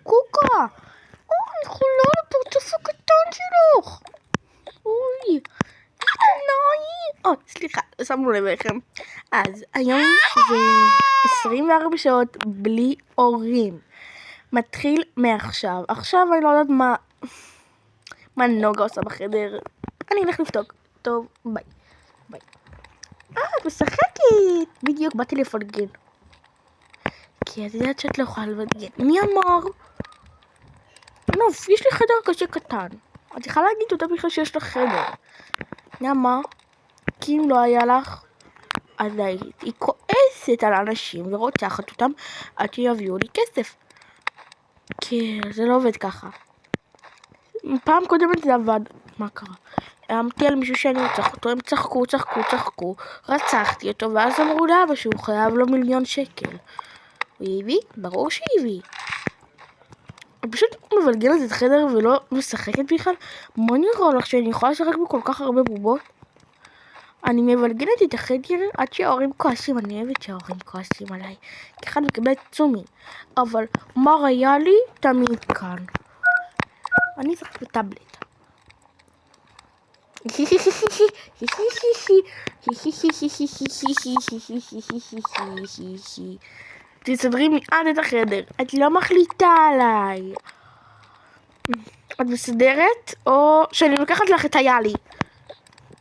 קוקה. אני חולה על הפרצוף הקטן שלך. אוי, קטנה היא. סליחה, שמנו לב לכם. אז היום זה 24 שעות בלי הורים. מתחיל מעכשיו. עכשיו אני לא יודעת מה נוגה עושה בחדר. אני אלך לבדוק. טוב, ביי. את משחקת. בדיוק באתי לפרגן. כי את יודעת שאת לא יכולה לבדגן. מי אמר? נוף, יש לי חדר כזה קטן. את יכולה להגיד אותה בכלל שיש לך חדר. למה? כי אם לא היה לך, אז היא כועסת על אנשים ורוצחת אותם עד שיביאו לי כסף. כי זה לא עובד ככה. פעם קודמת זה עבד. מה קרה? אמרתי על מישהו שאני רוצח אותו, הם צחקו, רצחתי אותו, ואז אמרו לאבא שהוא חייב לו 1,000,000 שקל. הוא הביא? ברור שהביא. אני פשוט מבלגנת את החדר ולא משחקת בכלל. מה נראה לך שאני יכולה לשחק בכל כך הרבה בובות? אני מבלגנת את החדר עד שההורים כועסים. אני אוהבת שההורים כועסים עליי, כי אחד מקבלת צומי. אבל מה היה לי תמיד כאן. אני אשחק בטאבלט. תסדרי מיד את החדר. את לא מחליטה עליי. את מסדרת או שאני לוקחת לך את היאלי?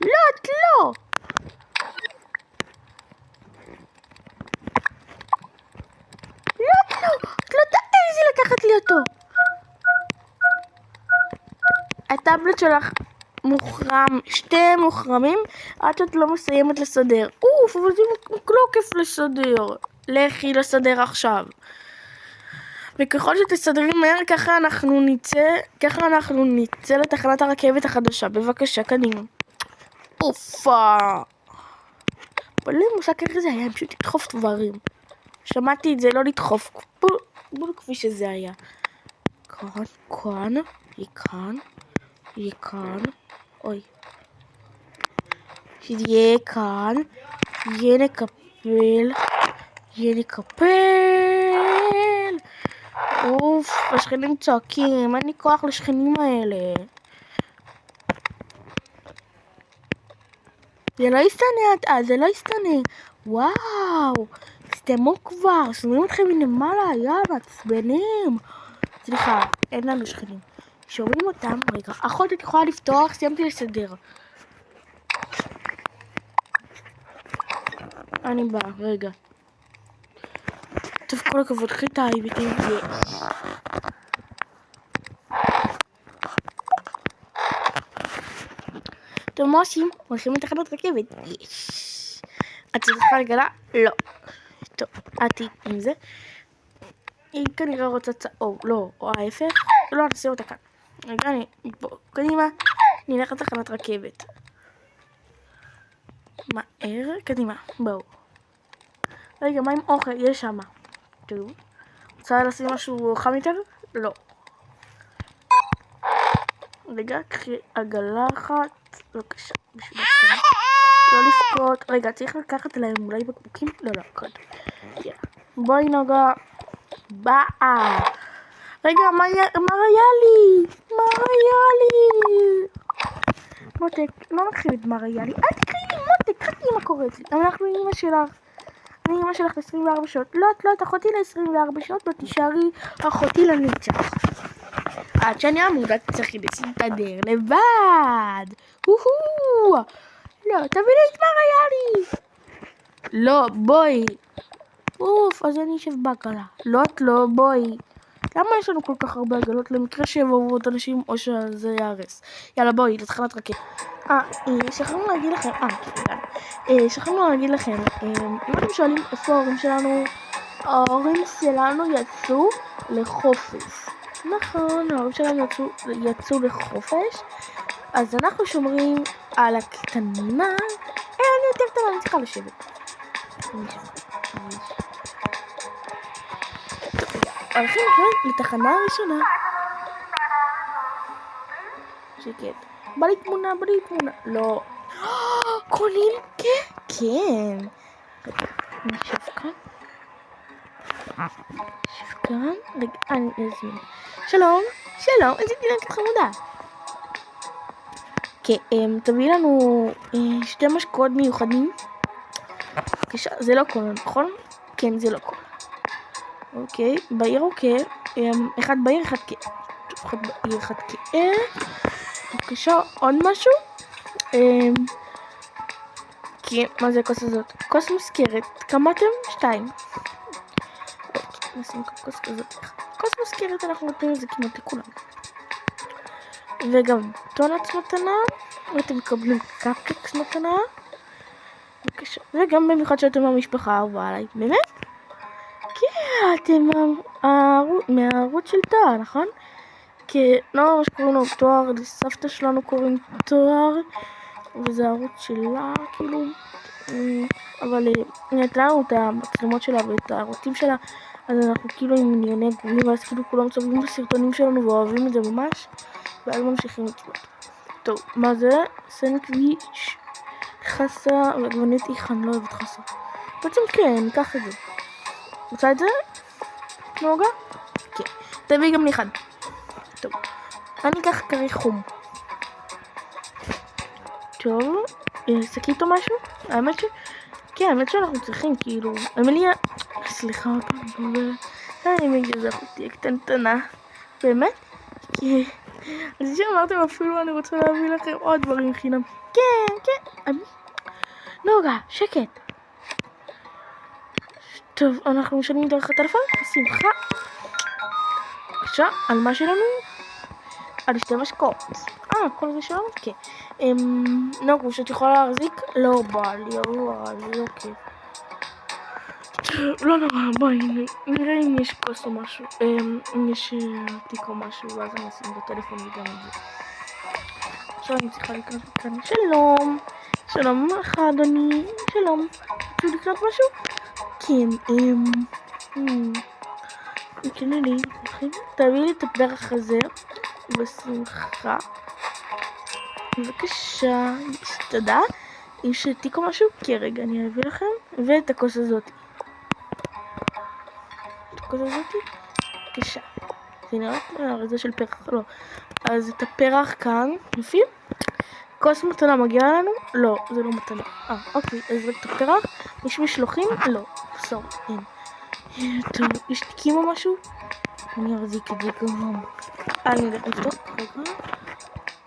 לא, את לא. את לא תעזי לקחת לי אותו. הטאבלט שלך מוחרם, 2 מוחרמים עד שאת לא מסיימת לסדר. אבל זה לא כיף לסדר. לכי לסדר עכשיו. וככל שתסדרי מהר, ככה אנחנו נצא לתחנת הרכבת החדשה. בבקשה, קדימה. אבל לי מושג איך זה היה, פשוט לדחוף דברים. שמעתי את זה, לא לדחוף. בול כפי שזה היה. כאן, היא כאן. אוי. שיהיה כאן. יהיה נקפל. השכנים צועקים, אין לי כוח לשכנים האלה. זה לא יסתנה. וואו, סתמו כבר, שומעים אתכם מלמעלה, מעצבנים. סליחה, אין לנו שכנים. שומעים אותם, רגע, אחות את יכולה לפתוח, סיימתי לסדר. אני באה, רגע. טוב, כל הכבוד, חיטאי ותהיה. טוב, מה עושים? הולכים לתחנת רכבת. את צריכה לגלה? לא. טוב, את עם זה. היא כנראה רוצה צהוב, לא, או ההפך. לא, נשים אותה כאן. רגע, קדימה, נלך לתחנת רכבת. מהר, קדימה, בואו. רגע, מה עם אוכל? יש שמה. טוב. רוצה לשים משהו חם יותר? לא. רגע, קחי עגלה אחת. בבקשה, בשביל הקטנה. לא לפקוט. רגע, צריך לקחת להם אולי בקבוקים? לא, קודם. בואי נוגה. באה. רגע, מה היה לי? מותק, לא נקחי את מה היה לי. אל תקחי לי, מותק, חכי מה קוראת לי. אנחנו אמא שלך. אני אמא שלך ל-24 שעות. לא, את אחותי ל-24 שעות, ותישארי אחותי לנצח. עד שאני אמור, את צריכי להסתדר לבד. לא, תביא לי את מה היה לי. לא, בואי. אז אני אשב בעגלה. לא, בואי. למה יש לנו כל כך הרבה עגלות? למקרה שיבואו עוד אנשים או שזה יהרס. יאללה, בואי, לתחנת רכבת. שכחנו להגיד לכם, אם אתם שואלים איפה ההורים שלנו, ההורים שלנו יצאו לחופש. נכון, ההורים שלנו יצאו לחופש, אז אנחנו שומרים על הקטנה. אני יותר קטנה, אני צריכה לשבת. הולכים לתחנה הראשונה. שקט. בא לי תמונה. לא. קולים? כן. נשב כאן. כאן. רגע, אני אזמין. שלום, איזה דינקת חמודה. כן, תביא לנו שתי משקאות מיוחדים. זה לא קולה, נכון? כן, זה לא קולה. אוקיי, בעיר אוקיי. אחד בעיר, אחד כן. אחד בעיר, אחד כן. בבקשה, עוד משהו? כן, מה זה הכוס הזאת? כוס מוזכרת. כמה אתם? 2. נשים כוס כזאת. כוס מוזכרת אנחנו נותנים את זה כמעט לכולם. וגם טונץ מתנה. ואתם מקבלים קפקקס מתנה. בבקשה. וגם במיוחד שאתם מהמשפחה האהובה עליי. באמת? כן, אתם מהערוץ של תואר, נכון? כי לא ממש קוראים לו תואר, לסבתא שלנו קוראים תואר, וזה הערוץ שלה, כאילו, אבל היא נתנה לנו את המצלמות שלה ואת הערוצים שלה, אז אנחנו כאילו עם ענייני גבוהים, ואז כאילו כולם צופים בסרטונים שלנו ואוהבים את זה ממש, ואז ממשיכים לצפות. טוב, מה זה? סנדוויץ' חסה ועגבנית איכן, לא אוהבת חסה. בעצם כן, ניקח את זה. רוצה את זה? נוגה? כן. תביא גם לי אחד. טוב. אני אקח קרי חום. טוב. שקית או משהו? האמת כן, האמת שאנחנו צריכים, כאילו... אמיליה... סליחה, אני מגזר אותי הקטנטנה. באמת? כי... אז שאמרתם אפילו אני רוצה להביא לכם עוד דברים חינם. כן. נוגה, שקט. טוב, אנחנו משלמים דרך הטלפון? שמחה. בבקשה, על מה שלנו? על 2 משקאות. כל זה שלנו? כן. נוגו, שאת יכולה להחזיק? לא בא לי, זה לא כיף. לא נורא, בואי, נראה אם יש כוס או משהו. אם יש תיק או משהו, ואז אני אשים בטלפון וגם את זה. עכשיו אני צריכה לקנות כאן. שלום לך, אדוני. שלום. רוצים לקנות משהו? כן, נקנה לי, תביא לי את הפרח הזה, בשמחה. בבקשה, תודה. יש תיק או משהו? כן, רגע, אני אביא לכם. ואת הכוס הזאת. בבקשה. זה נראה זה של פרח, לא. אז את הפרח כאן, לפי? כוס מתנה מגיעה לנו? לא, זה לא מתנה. אוקיי, אז רק את הפרח. יש משלוחים? לא. בסדר, אין. טוב, יש תיקים או משהו? אני ארזיק את זה גם. אני אלך לבדוק, רגע.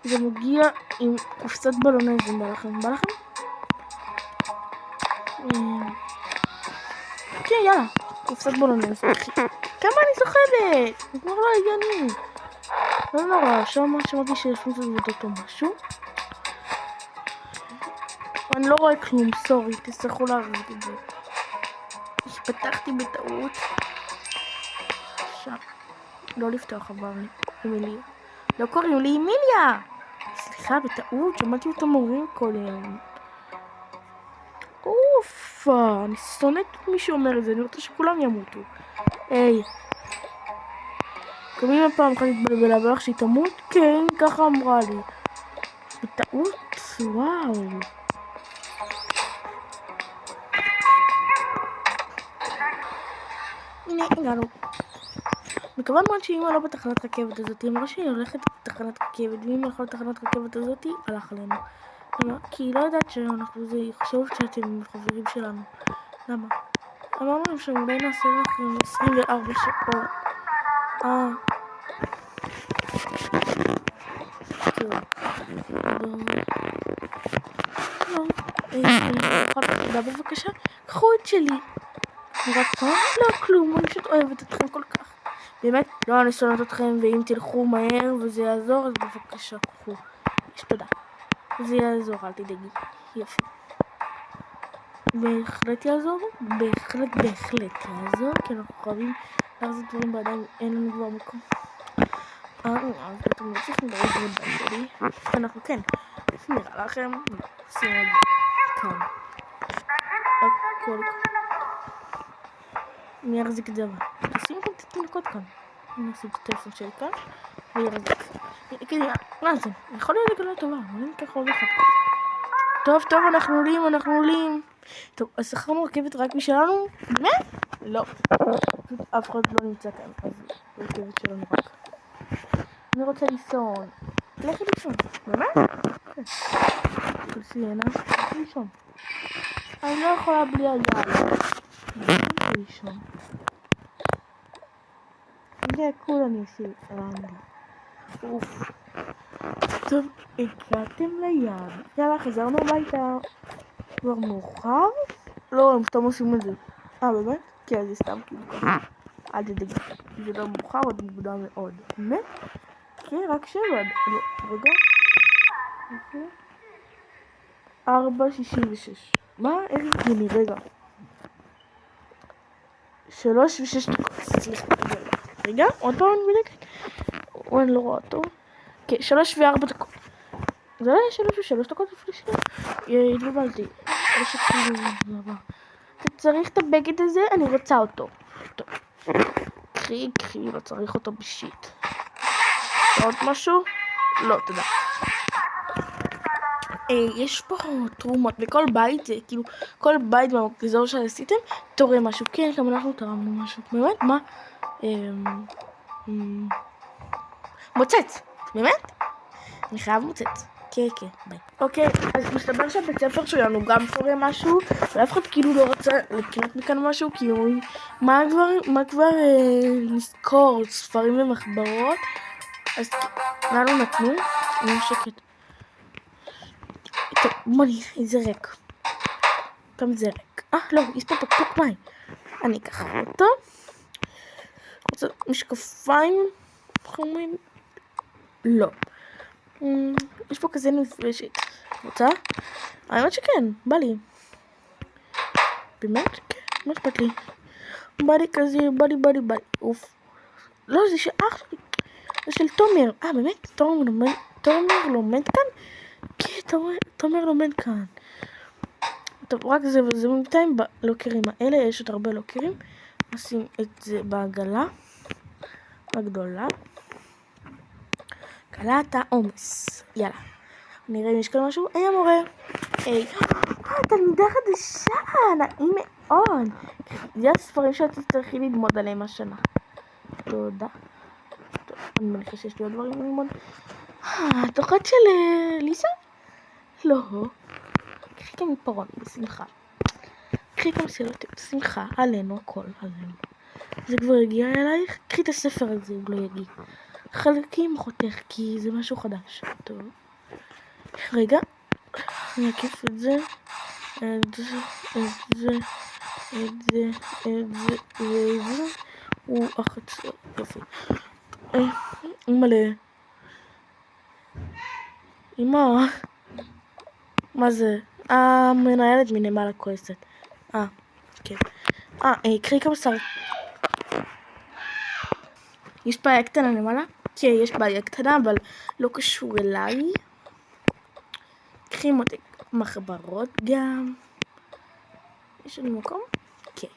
זה מגיע עם קופסת בלונז, בא לכם? כן, יאללה, קופסת בלונז. כמה אני זוכרת? זה כבר לא הגיוני. לא נורא, שמעתי שיש מצוות או משהו. אני לא רואה כלום, סורי, תצטרכו להרזיק את זה. פתחתי בטעות. שם. לא לפתוח עבר לי. אמיליה. לא קוראים לי אמיליה. סליחה, בטעות. שמעתי אותם אומרים כל יום. אופה. אני שונאת מי שאומר את זה. אני רוצה שכולם ימותו. היי. גם אם הפעם אחת התבלבלה ולך שהיא תמות? כן, ככה אמרה לי. בטעות? וואו. הנה, הגענו. מקווה מאוד שאמא לא בתחנת רכבת הזאת, היא אמרה שהיא הולכת לתחנת רכבת, ואם הלכה לתחנת רכבת הזאת, הלך עלינו. למה? כי היא לא יודעת שאנחנו זה, היא חושבת שאתם חברים שלנו. למה? אמרנו להם שאולי נעשה לכם 24 שעות. תודה בבקשה, קחו את שלי. נראה טוב? לא כלום, אני פשוט אוהבת אתכם כל כך. באמת, לא אני שונאת אתכם, ואם תלכו מהר וזה יעזור, אז בבקשה, קחו. תודה. זה יעזור, אל תדאגי. יופי. בהחלט יעזור? בהחלט יעזור, כי אנחנו חייבים להחזיק דברים בידיים, אין לנו כבר מקום. אז אתם לא צריכים לדעת בדברים שלי. אנחנו כן. נראה לכם, שים את זה כאן. הכל. אני אחזיק את זה הבא. תשימו גם את התינוקות כאן. אני אשים את הטלפון שלי כאן, ויחזיק. כאילו, מה זה? יכול להיות לגלה טובה, אבל אני ככה הולכת. טוב, אנחנו עולים. טוב, אז שכרנו רכבת רק משלנו? באמת? לא. פשוט אף אחד לא נמצא כאן, אז רכבת שלנו רק. אני רוצה לישון. לכי לישון. באמת? כן. תלסי עינה, לכי לישון. אני לא יכולה בלי היד. לכי לישון. זה כול אני עושה רענדה. אוף. טוב, הגעתם ליד. יאללה, חזרנו הביתה. כבר מאוחר? לא, הם סתם עושים את זה. באמת? כן, זה סתם כאילו ככה. אל תדאגי. זה לא מאוחר, עוד מוקדם מאוד. באמת? כן, רק 7. לא, רגע. 4:66. מה? איך הגיוני? רגע. 3:06 דקות. סליחה. רגע, עוד פעם אני בדקת. אני לא רואה טוב. כן, 3:04 דקות. זה לא היה 3:03 דקות לפני שנייה? התבלבלתי. אתה צריך את הבגד הזה? אני רוצה אותו. טוב. קחי, לא צריך אותו בשיט. עוד משהו? לא, תודה. יש פה תרומות בכל בית, זה כאילו, כל בית במגזור שעשיתם תורם משהו. כן, גם אנחנו תרמנו משהו. באמת? מה? מוצץ. באמת? אני חייב מוצץ. כן, ביי. אוקיי, אז מסתבר שהבית ספר שלנו גם תורם משהו, ואף אחד כאילו לא רצה לקנות מכאן משהו, כי אומרים, מה כבר נזכור, ספרים ומחברות? אז לנו נתנו, אני שקט. טוב, בוא נראה, זה ריק. פעם זה ריק. לא, יש פה פקפוק מים. אני אקח אותו. רוצה משקפיים חומים? לא. יש פה כזה נפרשת. רוצה? האמת שכן, בא לי. באמת? כן, מה אכפת לי? בא לי כזה, בא לי. אוף. לא, זה של אח שלי. זה של תומר. באמת? תומר לומד כאן? כן, תומר לומד כאן. טוב, רק זה וזה בינתיים בלוקרים האלה, יש עוד הרבה לוקרים. נשים את זה בעגלה הגדולה. קלעת העומס. יאללה. נראה אם יש כאן משהו. המורה. תלמידה חדשה, נעים מאוד. זה הספרים שאת תצטרכי ללמוד עליהם השנה. תודה. טוב, אני מניחה שיש לי עוד דברים ללמוד. התוכנית של ליסה? לא. קחי גם מפרון, בשמחה. קחי גם סלוטים, בשמחה. עלינו, הכל עלינו. זה כבר הגיע אלייך? קחי את הספר הזה, הוא לא יגיע. חלקי עם חותך, כי זה משהו חדש. טוב. רגע. אני אקיף את זה. את זה. הוא החצר. יופי. מלא. אמא. מה זה? המנהלת מנמל הכועסת. כן. קחי כמה שר. יש בעיה קטנה למעלה? כן, יש בעיה קטנה, אבל לא קשור אליי. קחי מותק מחברות גם. יש לנו מקום? כן.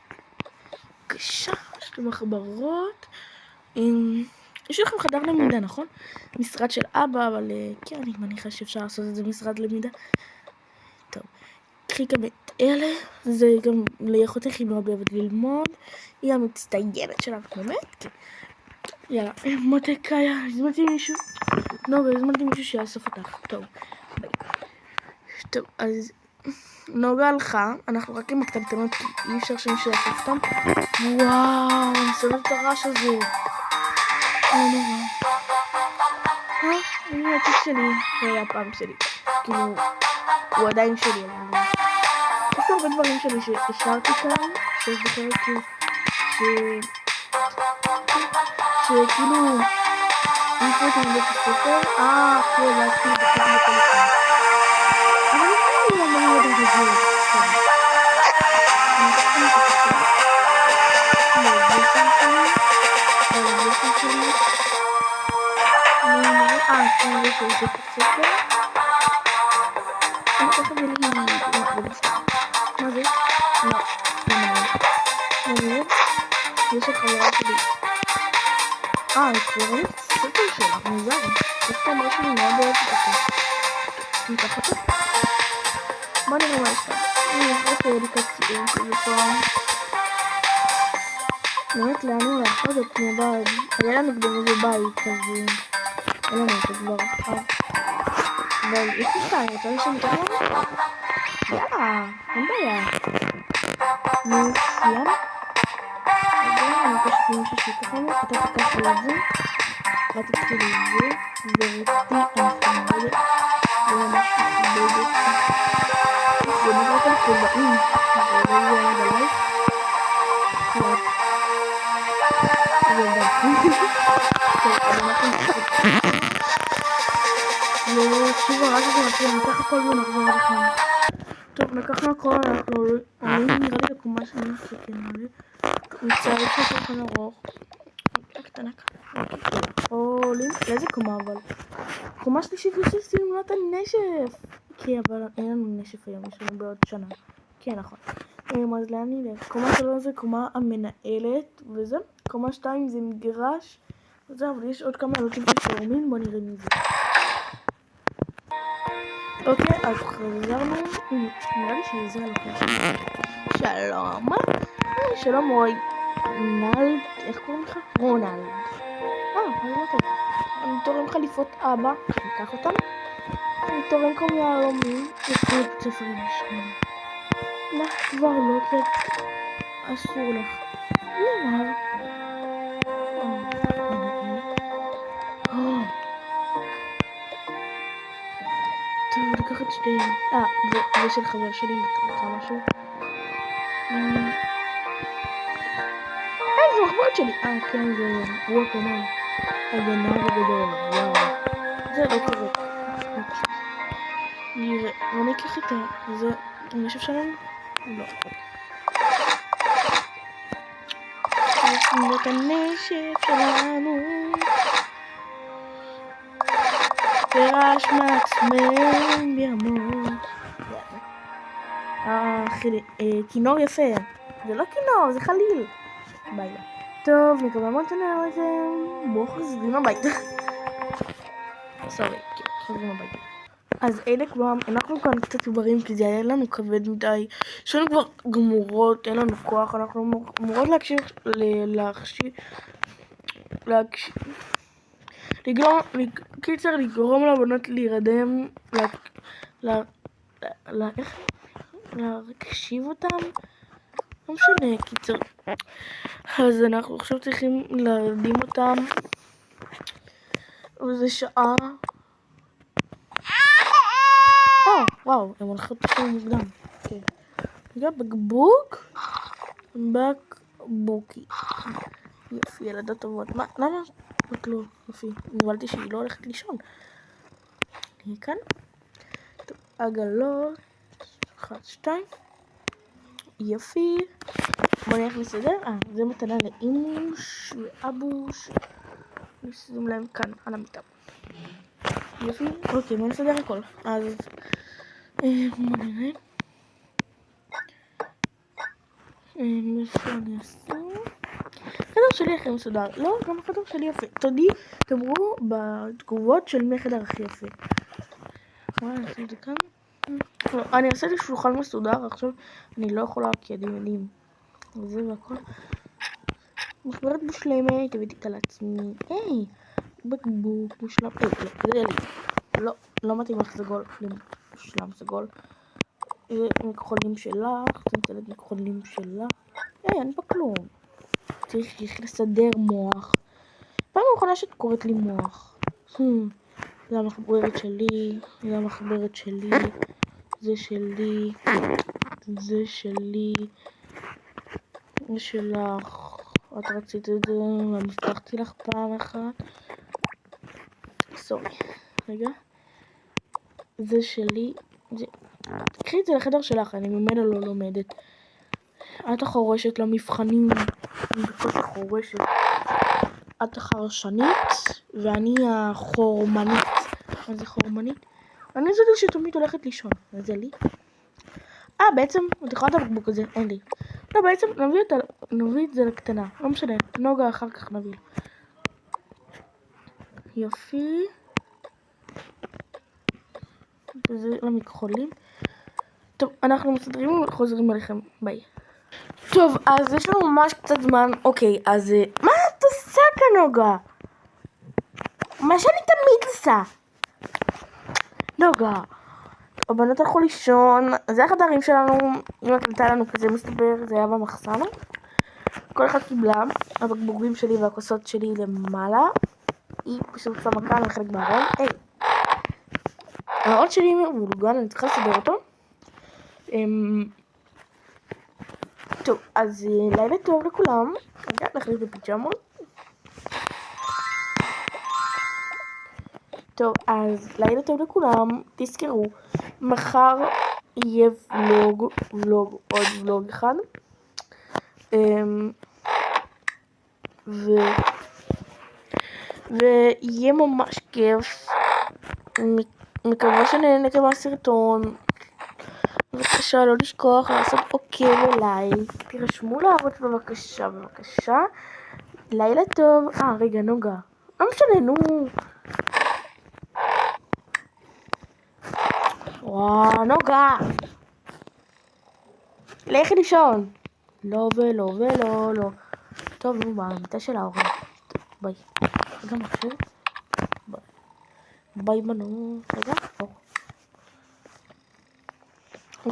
בבקשה, יש לנו מחברות. יש לכם חדר למידה, נכון? משרד של אבא, אבל כן, אני מניחה שאפשר לעשות את זה משרד למידה. טוב. קחי גם את אלה, זה גם ליכולתך היא מאוד אוהבת ללמוד. היא המצטיינת שלנו, באמת? כן. יאללה, מותקאיה, הזמנתי מישהו? הזמנתי מישהו שיאסוף אותך. טוב, ביי. טוב, אז נוגה הלכה, אנחנו רק עם הקטנטנות, כי אי אפשר שמישהו יאסוף אותם. וואו, אני שונאת את הרעש הזה. לא נורא. הנה התיק שלי, זה היה הפעם שלי. כאילו, הוא עדיין שלי, אבל יש הרבה דברים שלי שהשארתי כאן, שזוכרת שכאילו ניסו אותי מבית הספר. כן, להסתי בכל הטלפון. אבל אני לא יודעת את זה. אני יש לי בית הספר. אני ככה בלי מה זה? לא. יש את חברה שלי. היא כבר לי ספר שלה, מוזר. יש פה משהו מאוד אוהבת אותה. ניקח אותה. בוא נראה מה יש לה. אני הולכת להוריד את הציור כזה פעם. באמת לאן הוא הולך? לא יודעת, מבית. היה לנו גם איזה בית, אז אין לנו אותו כבר עכשיו. אבל יש לי שתיים, רוצה לשם איתנו? יאללה, אין בעיה. נו, סיים? אני חושבת שמישהו שיקח לנו, אתה תיקח לי את זה. ואת תתחיל את זה. ורותי, אנחנו נראה זה ממש מכובדת. זה נראה כאן כובעים. זה לא יהיה בלייק. חלק. זה גם. טוב, אז אנחנו נתחיל. ושוב הרעש הזה מתחיל, ניקח הכל ונחזור לכם. טוב, לקחנו הכל, אנחנו עולים נראה לי לקומה שאני מסתכל עליה. מצטערת שולחן ארוך. קטנה כאן. עולים, לאיזה קומה אבל? קומה שלישית יש לנו את הנשף. כי אבל אין לנו נשף היום, יש לנו בעוד שנה. כן, נכון. אז לאן נלך? קומה 3 זה קומה המנהלת, וזה. קומה 2 זה מגרש. וזה, אבל יש עוד כמה אלוקים שתורמים, בוא נראה מי זה. אוקיי, אז חזרנו. נראה לי שזה הלוקיישן. שלום. שלום רוי. נלד, איך קוראים לך? רונלד. אני לא טוב. אני תורם חליפות אבא. ניקח אותם. אני תורם כמו יהלומים. יש לי בית ספר ראשון. לך כבר לא, כי אסור לך. למה? טוב, לקחת שתיים. זה של חבר שלי, מתרצה משהו. זה מחברת שלי. כן, זה הוא הקנן. הגנב הגדול, וואו. זה לא כזה. נראה, ואני אקח את זה. הנשף שלנו? לא. נשים את הנשף שלנו. פרש מעצמם בימות. כינור יפה. זה לא כינור, זה חליל. ביי. טוב, נקווה מתנה לזה. בואו חוזרים הביתה. סורי, כן, חוזרים הביתה. אז אלה כבר, אנחנו כאן קצת עוברים, כי זה היה לנו כבד מדי. יש לנו כבר גמורות, אין לנו כוח, אנחנו אמורות לגרום לבנות להירדם, להקשיב אותם. לא משנה, קיצר. אז אנחנו עכשיו צריכים להרדים אותם. וזה שעה. וואו, הם הולכות עכשיו מוקדם. רגע, בקבוקי. יופי, ילדות טובות. מה? למה? רק לא, יופי. נבלתי שהיא לא הולכת לישון. נהיה כאן. טוב, עגלות. 1, 2. יופי. בוא נלך לסדר. זה מתנה לאימוש ואבוש. נשים להם כאן על המיטה. יופי. אוקיי, בוא נסדר הכל. אז בוא נראה. איפה אני אעשה? חדר שלי הכי מסודר. לא, גם החדר שלי יפה. תאמרו בתגובות של מי החדר הכי יפה. אני אעשה את זה כאן. אני אעשה לי שולחן מסודר. עכשיו אני לא יכולה כי יודעים. וזה והכל. מחברת מושלמת, הבאתי אותה לעצמי. בקבוק מושלם. זה לי. לא מתאים לך סגול. מושלם סגול. זה מכחולים שלך. צנצלת מכחולים שלך. אין פה כלום. צריך לסדר מוח. פעם האחרונה שאת קוראת לי מוח. זה המחברת שלי. זה המחברת שלי. זה שלי. זה שלי. זה שלך. את רצית את זה, ואני הבטחתי לך פעם אחת. סורי. רגע. זה שלי. תקחי את זה לחדר שלך, אני ממילא לא לומדת. את החורשת למבחנים. אני בקושי חורשת. את החרשנית, ואני החורמנית. מה זה חורמנית? אני זאתי שתמיד הולכת לישון. זה לי? בעצם, את יכולה את הבקבוק הזה, אין לי. לא, בעצם נביא את זה לקטנה. לא משנה, נוגה אחר כך נביא. יופי. וזה למכחולים. טוב, אנחנו מסדרים וחוזרים עליכם. ביי. טוב, אז יש לנו ממש קצת זמן. אוקיי, אז מה את עושה כאן, נוגה? מה שאני תמיד עושה. נוגה. הבנות הלכו לישון, זה החדרים שלנו, אמא קנתה לנו כזה, מסתבר, זה היה במחסן. כל אחד קיבלה, הבקבוקים שלי והכוסות שלי למעלה. היא פשוט שמה כאן לחלק מהארון. היי. הארון שלי מולגן, אני צריכה לסדר אותו. טוב, אז לילה טוב לכולם. רגע, נחליט בפיג'מות. טוב, אז לילה טוב לכולם. תזכרו, מחר יהיה עוד ולוג אחד. ויהיה ממש כיף. מקווה שנהנתם מהסרטון. בבקשה לא לשכוח לעשות עוקב ולייק. תירשמו לערוץ בבקשה. לילה טוב. רגע, נוגה. לא משנה, נו. וואו, נוגה. לכי לישון. לא. טוב, נו, במיטה של ההורים. ביי. רגע, מחשב. ביי בנות. רגע,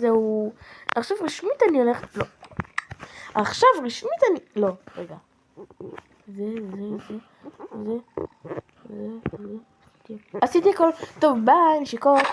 זהו. עכשיו רשמית אני הולכת... לא, רגע. זה. עשיתי הכל. טוב, ביי, נשיקות.